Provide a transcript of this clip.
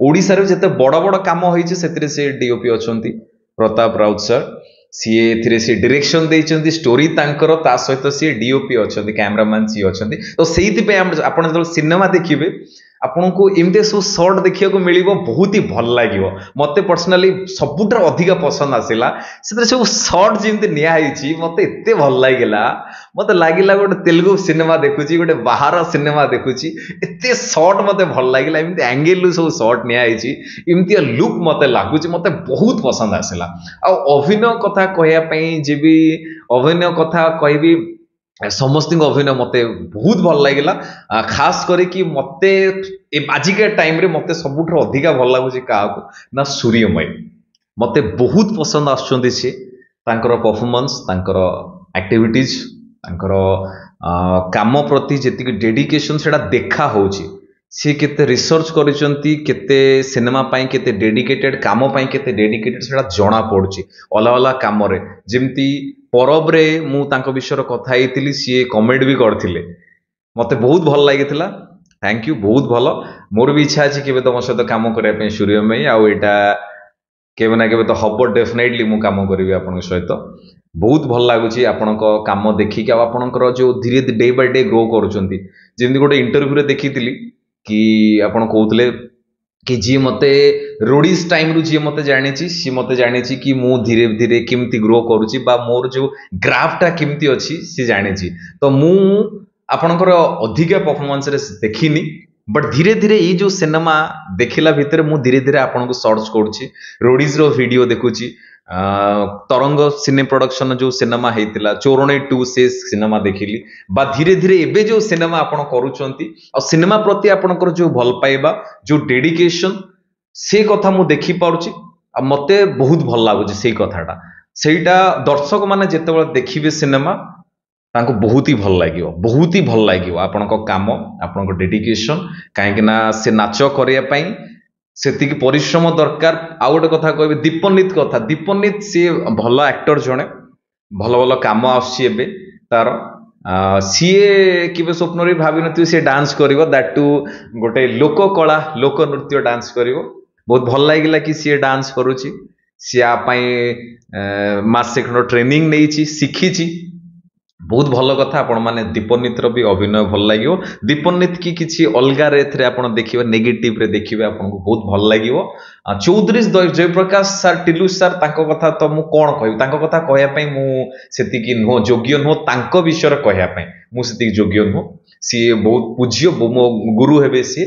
ओडिशा रे जते बड़ बड़ काम होइछि सेतिरे से डीओपी अछंती प्रताप राउत सर सी एथिरे से डायरेक्शन देइछंती स्टोरी तांकर ता सहित सी डीओपी अछंती कैमरामैन सी अछंती तो सेहिति पे आपण जब सिनेमा देखिबे आपन को एमते सब शॉर्ट देखिया को मिलिबो बहुत ही भल लागिवो मते पर्सनली सबुटर अधिक पसंद आसिला सेतरे सब शॉर्ट जेमते निया हिची मते एते भल लागिला मते लागिला गोटे तेलुगु सिनेमा देखुची गोटे बाहर सिनेमा देखुची एते शॉर्ट मते भल लागिला एमते एंगल सब शॉर्ट निया हिची एमती लुक मते लागुची मते बहुत पसंद आसिला आ अभिनय कथा कहया पई जेबी अभिनय कथा कहबी समस्त अभिनय मते बहुत भल लगिला खास करके मते आजिका टाइम रे मते सबुठ अधिका भल लागुची काको ना सूर्यमय मते बहुत पसंद आछंती से तांकर परफॉर्मेंस तांकर एक्टिविटीज तांकर काम प्रति जेतिक डेडिकेशन सेटा देखा होची सी केते रिसर्च करिसंती केते सिनेमा पाई केते डेडिकेटेड काम पाई केते डेडिकेटेड सेटा जणा पड़ुची अला अला काम रे जेमती परब रे मु तांको विषय कथा हेतिली सी कमेंट भी करथिले मते बहुत भल लागितला थैंक यू बहुत भल मोर भी इच्छा अछि केबे तम सहित काम करिया पे सूर्यमय आ एटा केबे ना केबे तो हबो डेफिनेटली मु काम करिवि आपन सहित बहुत भल लागुची आपन को काम देखि कि आपनकर जो धीरे डे बाय डे ग्रो करूचंती जेमती गोटे इंटरव्यू रे देखितिली कि आपण कहउतले कि जी मते रोडीज टाइम रु जी मते जानिची सी मते जानिची कि मु धीरे धीरे केमती ग्रो करूची बा मोर जो ग्राफटा केमती अछि सी जानिची तो मु आपनकर अधिका परफॉर्मेंस रे देखिनी बट धीरे धीरे ये जो सिनेमा देखिला भितर मु धीरे धीरे आपन को सर्च करूची रोडीज रो वीडियो देखुची तरंग सिने प्रोडक्शन जो सिनेमा हेतिला चोरणे 2 से सिनेमा देखिली बा धीरे धीरे एबे जो सिनेमा आपण करूचंती और सिनेमा प्रति आपनकर जो भल पाइबा जो डेडिकेशन से कथा मु देखि पारुची आ मते बहुत भल लागुची से कथाटा सेटा दर्शक माने जेतेबेले देखिबे सिनेमा तांको बहुत ही भल लागियो आपनको काम आपनको डेडिकेशन काहे ना से नाच करिया पई सेतिक परिश्रम दरकार आ गोटे कथा कहबे दीपनित कथा दीपनित सी भल एक्टर जणे भल भल काम आसी एबे तार सीए केबे स्वप्न रे भाबी नथि से डांस करिवो दैट टू गोटे लोक कला लोक नृत्य डांस करिवो बहुत भल लागिला कि सी डांस करूची सी आ पई मासे खंड ट्रेनिंग नेइची सिखिची बहुत भल कथा आपण माने दीपनित रो भी अभिनय भल लागिवो दीपनित की किछि अलगा रे एथरे आपण देखिबे नेगेटिव रे देखिबे आपण को बहुत भल लागिवो चौधरी जयप्रकाश सर टिलू सर तांको कथा तो मु कोन कहबी तांको कथा कहया पई मु सेति की नो योग्य नो तांको विषय कहया पई मु सेति योग्य नो सी बहुत पूज्य मो गुरु हेबे सी